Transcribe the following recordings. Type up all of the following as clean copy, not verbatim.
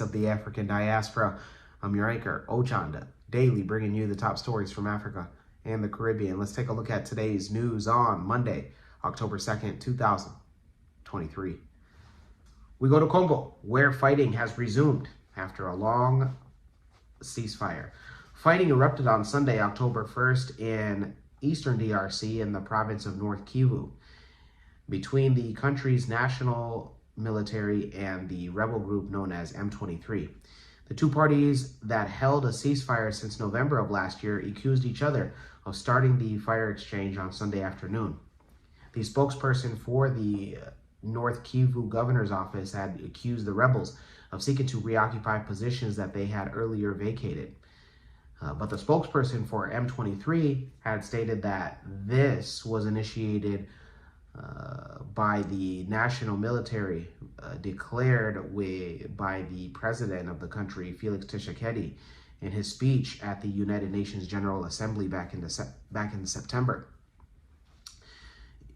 of the African diaspora. I'm your anchor, Ochanda, daily bringing you the top stories from Africa and the Caribbean. Let's take a look at today's news on Monday, October 2nd, 2023. We go to Congo, where fighting has resumed after a long ceasefire. Fighting erupted on Sunday, October 1st in eastern DRC in the province of North Kivu between the country's national military and the rebel group known as M23. The two parties that held a ceasefire since November of last year accused each other of starting the fire exchange on Sunday afternoon. The spokesperson for the North Kivu governor's office had accused the rebels of seeking to reoccupy positions that they had earlier vacated. But the spokesperson for M23 had stated that this was initiated by the national military, declared by the president of the country, Felix Tshisekedi, in his speech at the United Nations General Assembly back in September.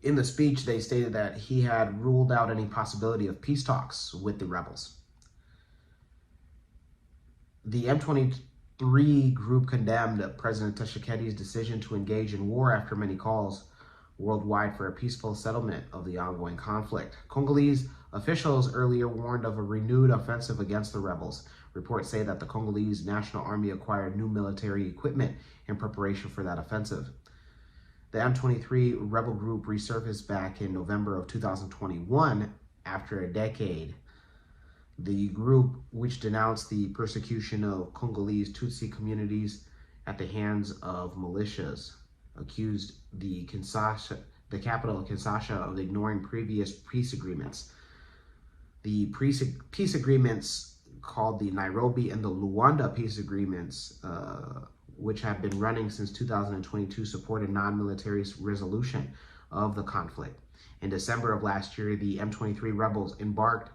In the speech, they stated that he had ruled out any possibility of peace talks with the rebels. The M23 group condemned President Tshisekedi's decision to engage in war after many calls worldwide for a peaceful settlement of the ongoing conflict. Congolese officials earlier warned of a renewed offensive against the rebels. Reports say that the Congolese National Army acquired new military equipment in preparation for that offensive. The M23 rebel group resurfaced back in November of 2021 after a decade. The group, which denounced the persecution of Congolese Tutsi communities at the hands of militias, accused the capital of Kinshasa of ignoring previous peace agreements. The peace agreements called the Nairobi and the Luanda peace agreements, which have been running since 2022, supported non-military resolution of the conflict. In December of last year, the M23 rebels embarked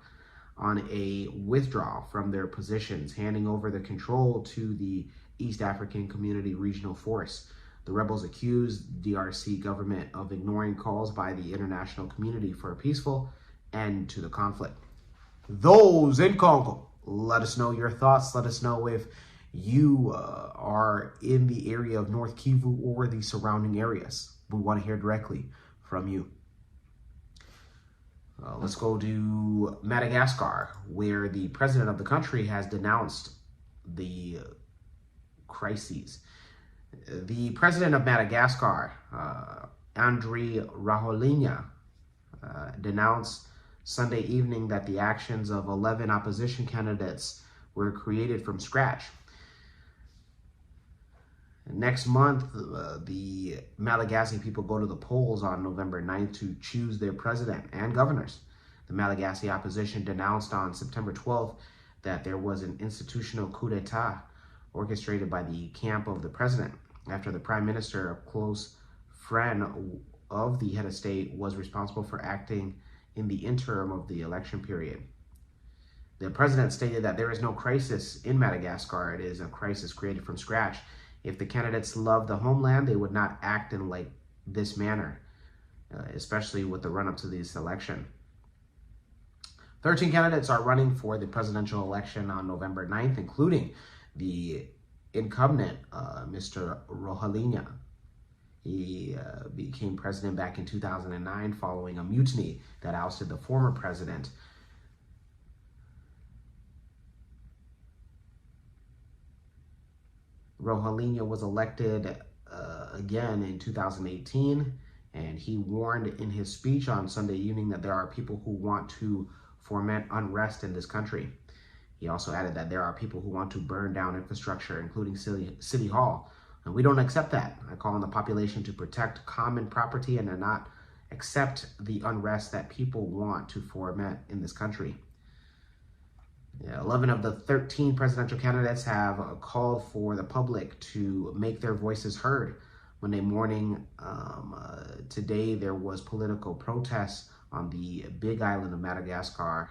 on a withdrawal from their positions, handing over the control to the East African Community Regional Force. The rebels accused DRC government of ignoring calls by the international community for a peaceful end to the conflict. Those in Congo, let us know your thoughts. Let us know if you are in the area of North Kivu or the surrounding areas. We want to hear directly from you. Let's go to Madagascar, where the president of the country has denounced the crises. The president of Madagascar, Andry Rajoelina, denounced Sunday evening that the actions of 11 opposition candidates were created from scratch. Next month, the Malagasy people go to the polls on November 9th to choose their president and governors. The Malagasy opposition denounced on September 12th that there was an institutional coup d'etat orchestrated by the camp of the president after the prime minister, a close friend of the head of state, was responsible for acting in the interim of the election period. The president stated that there is no crisis in Madagascar. It is a crisis created from scratch. If the candidates loved the homeland, they would not act in like this manner, especially with the run-up to this election. 13 candidates are running for the presidential election on November 9th, including the incumbent, Mr. Rajoelina. He became president back in 2009 following a mutiny that ousted the former president. Rajoelina was elected again in 2018, and he warned in his speech on Sunday evening that there are people who want to foment unrest in this country. He also added that there are people who want to burn down infrastructure, including City Hall, and we don't accept that. I call on the population to protect common property and to not accept the unrest that people want to foment in this country. 11 of the 13 presidential candidates have called for the public to make their voices heard. Monday morning, today, there was political protests on the big island of Madagascar.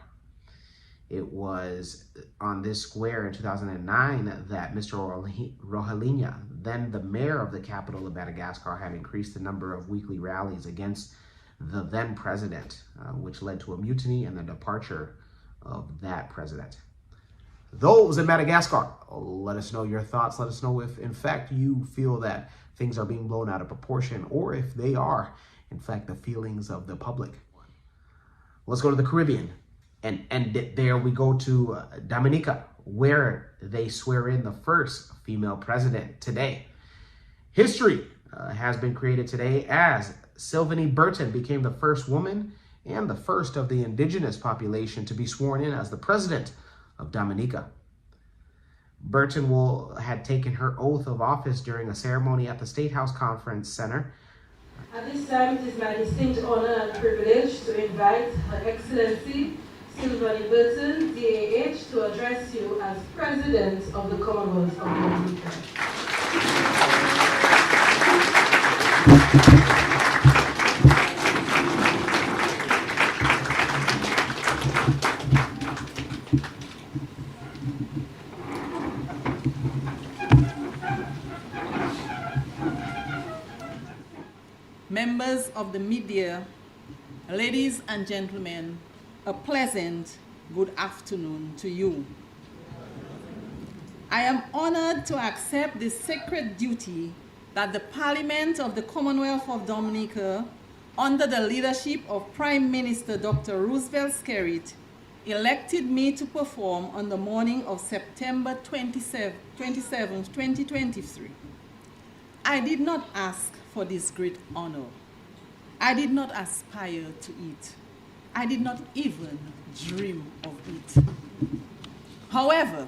It was on this square in 2009 that Mr. Rajoelina, then the mayor of the capital of Madagascar, had increased the number of weekly rallies against the then president, which led to a mutiny and the departure of that president. Those in Madagascar, let us know your thoughts. Let us know if, in fact, you feel that things are being blown out of proportion, or if they are, in fact, the feelings of the public. Let's go to the Caribbean. And there we go to Dominica, where they swear in the first female president today. History has been created today as Sylvanie Burton became the first woman and the first of the indigenous population to be sworn in as the president of Dominica. Burton had taken her oath of office during a ceremony at the State House Conference Center. At this time, it is my distinct honor and privilege to invite Her Excellency Sylvanie Burton, DAH, to address you as President of the Commonwealth of Dominica. Members of the media, ladies and gentlemen, a pleasant good afternoon to you. I am honored to accept this sacred duty that the Parliament of the Commonwealth of Dominica, under the leadership of Prime Minister Dr. Roosevelt Skerrit, elected me to perform on the morning of September 27, 2023. I did not ask for this great honor. I did not aspire to it. I did not even dream of it. However,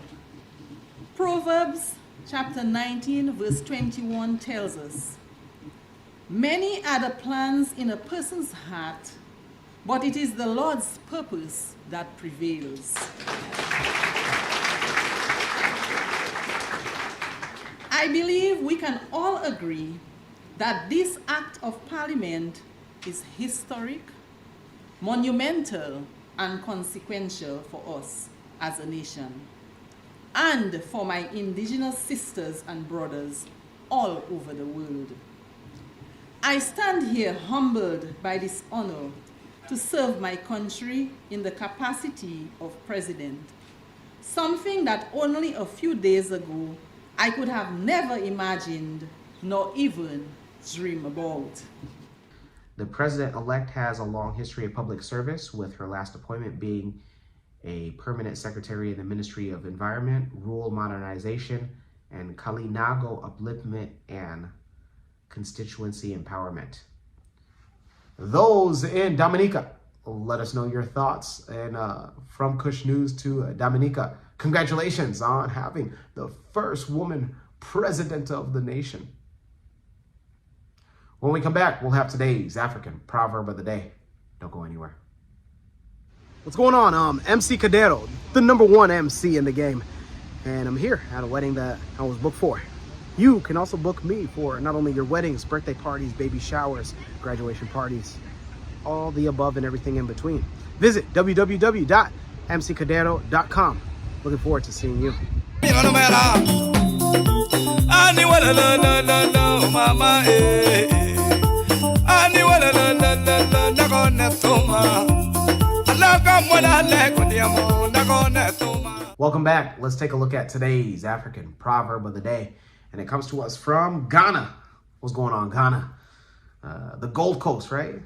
Proverbs chapter 19 verse 21 tells us, "Many are the plans in a person's heart, but it is the Lord's purpose that prevails." I believe we can all agree that this act of Parliament is historic, monumental, and consequential for us as a nation, and for my indigenous sisters and brothers all over the world. I stand here humbled by this honor to serve my country in the capacity of president, something that only a few days ago I could have never imagined nor even dream about. The president-elect has a long history of public service, with her last appointment being a permanent secretary in the Ministry of Environment, Rural Modernization, and Kalinago Upliftment and Constituency Empowerment. Those in Dominica, let us know your thoughts. And from Kush News to Dominica, congratulations on having the first woman president of the nation. When we come back, we'll have today's African proverb of the day. Don't go anywhere. What's going on? MC Cadero, the #1 MC in the game. And I'm here at a wedding that I was booked for. You can also book me for not only your weddings, birthday parties, baby showers, graduation parties, all the above and everything in between. Visit www.mccadero.com. Looking forward to seeing you. Welcome back. Let's take a look at today's African proverb of the day. And it comes to us from Ghana. What's going on, Ghana? The Gold Coast, right?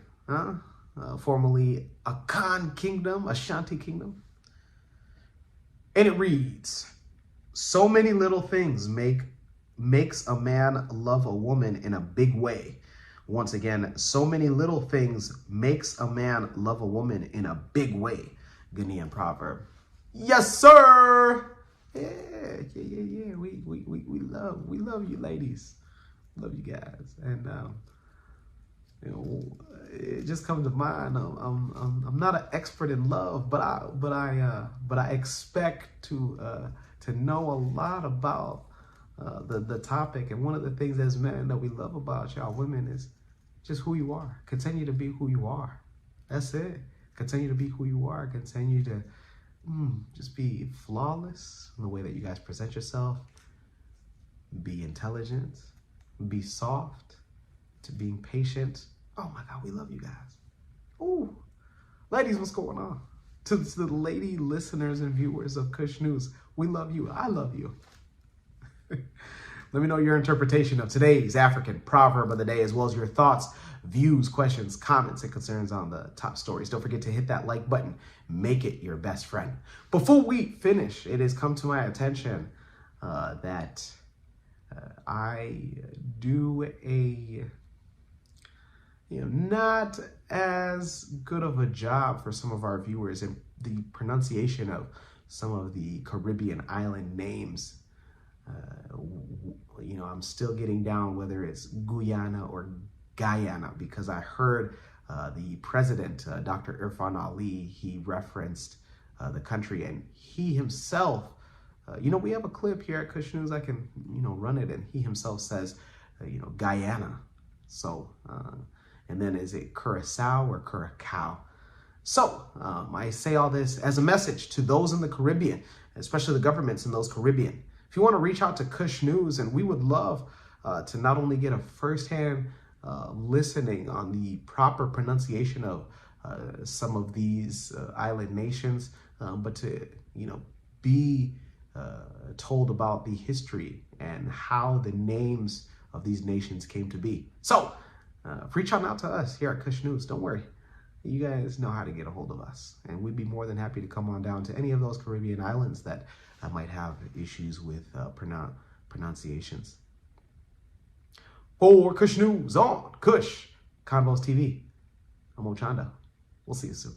Formerly Akan Kingdom, Ashanti Kingdom. And it reads, "So many little things makes a man love a woman in a big way." Once again, so many little things makes a man love a woman in a big way. Ghanaian proverb. Yes, sir. Yeah. We love you, ladies. Love you guys. And it just comes to mind. I'm not an expert in love, but I expect to know a lot about the topic. And one of the things as men that we love about y'all women is just who you are. Continue to be who you are. That's it. Continue to be who you are. Continue to just be flawless in the way that you guys present yourself. Be intelligent. Be soft. To being patient. Oh my God, we love you guys. Ooh, ladies, what's going on? To the lady listeners and viewers of Kush News, We love you. I love you. Let me know your interpretation of today's African proverb of the day, as well as your thoughts, views, questions, comments, and concerns on the top stories. Don't forget to hit that like button. Make it your best friend. Before we finish, it has come to my attention that I do a not as good of a job for some of our viewers in the pronunciation of some of the Caribbean island names. I'm still getting down whether it's Guyana or Guyana, because I heard the president, Dr. Irfan Ali, he referenced the country, and he himself, we have a clip here at Kush News. I can, run it, and he himself says, Guyana. So, and then is it Curacao or Curacao? So I say all this as a message to those in the Caribbean, especially the governments in those Caribbean. If you want to reach out to Kush News, and we would love to not only get a firsthand listening on the proper pronunciation of some of these island nations, but to, be told about the history and how the names of these nations came to be. So reach on out to us here at Kush News. Don't worry. You guys know how to get a hold of us, and we'd be more than happy to come on down to any of those Caribbean islands that might have issues with pronunciations. For Kush News on Kush Convos TV, I'm Ochanda. We'll see you soon.